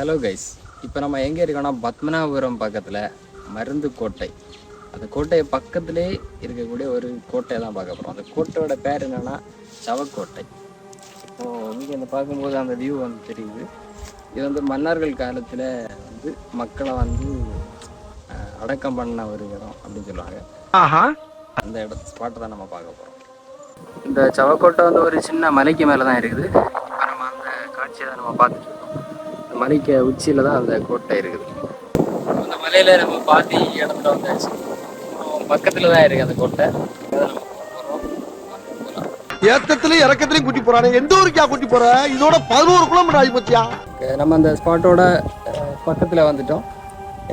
Hello guys, இப்போ நம்ம எங்கே இருக்கோம்னா பத்மநாபபுரம் பக்கத்தில் மருந்து கோட்டை. அந்த கோட்டை பக்கத்துலேயே இருக்கக்கூடிய ஒரு கோட்டையை தான் பார்க்க போகிறோம். அந்த கோட்டையோட பேர் என்னென்னா சவக்கோட்டை. இப்போது இங்கே இந்த பார்க்கும்போது அந்த வியூ வந்து தெரியுது. இது வந்து மன்னர்கள் காலத்தில் வந்து மக்களை வந்து அடக்கம் பண்ண ஒரு இடம் அப்படின்னு சொல்லுவாங்க. அந்த ஸ்பாட்டை தான் நம்ம பார்க்க போகிறோம். இந்த சவக்கோட்டை வந்து ஒரு சின்ன மலைக்கு மேலே தான் இருக்குது. இப்போ நம்ம அந்த காட்சியை தான் நம்ம பார்த்துட்டு இருக்கோம். மலைக்கு உச்சியில் தான் அந்த கோட்டை இருக்குது. அந்த மலையில் நம்ம பாதி இடத்துல வந்தாச்சு. பக்கத்தில் தான் இருக்குது அந்த கோட்டை. ஏத்தத்திலையும் இறக்கத்திலையும் கூட்டி போறானே. எந்த ஊருக்கா கூட்டி போற? இதோட 11 கிலோமீட்டர் ஆகி போச்சியா. நம்ம அந்த ஸ்பாட்டோட பக்கத்தில் வந்துட்டோம்.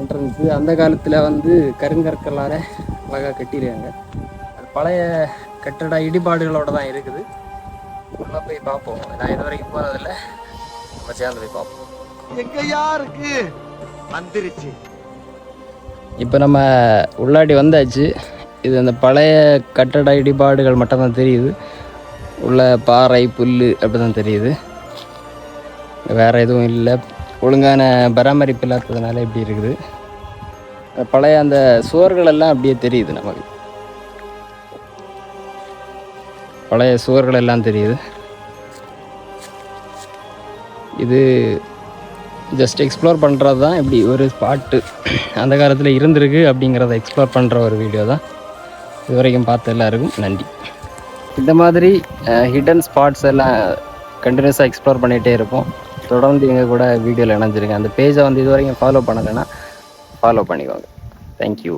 என்ட்ரன்ஸு அந்த காலத்தில் வந்து கருங்கற்களால அழகாக கட்டியிருக்காங்க. அது பழைய கட்டட இடிபாடுகளோட தான் இருக்குது. நம்ம போய் பார்ப்போம். நான் இது வரைக்கும் போனதில்லை. நம்ம சேர்ந்து போய் பார்ப்போம். எங்கயா இருக்கு வந்துருச்சு. இப்போ நம்ம உள்ளாடி வந்தாச்சு. இது அந்த பழைய கட்டட இடிபாடுகள் மட்டும்தான் தெரியுது. உள்ள பாறை புல் அப்படி தான் தெரியுது. வேறு எதுவும் இல்லை. ஒழுங்கான பராமரிப்பு இல்லாததுனால இப்படி இருக்குது. பழைய அந்த சுவர்கள் எல்லாம் அப்படியே தெரியுது. நமக்கு பழைய சுவர்கள் எல்லாம் தெரியுது. இது ஜஸ்ட் எக்ஸ்ப்ளோர் பண்ணுறது தான். இப்படி ஒரு ஸ்பாட்டு அந்த காலத்தில் இருந்திருக்கு அப்படிங்கிறத எக்ஸ்ப்ளோர் பண்ணுற ஒரு வீடியோ தான். இது வரைக்கும் பார்த்த எல்லாருக்கும் நன்றி. இந்த மாதிரி ஹிடன் ஸ்பாட்ஸ் எல்லாம் கண்டினியூஸாக எக்ஸ்ப்ளோர் பண்ணிகிட்டே இருப்போம். தொடர்ந்து எங்கள் கூட வீடியோவில் இணைஞ்சிருங்க. அந்த பேஜை வந்து இது வரைக்கும் ஃபாலோ பண்ணலைன்னா ஃபாலோ பண்ணிக்கோங்க. தேங்க்யூ.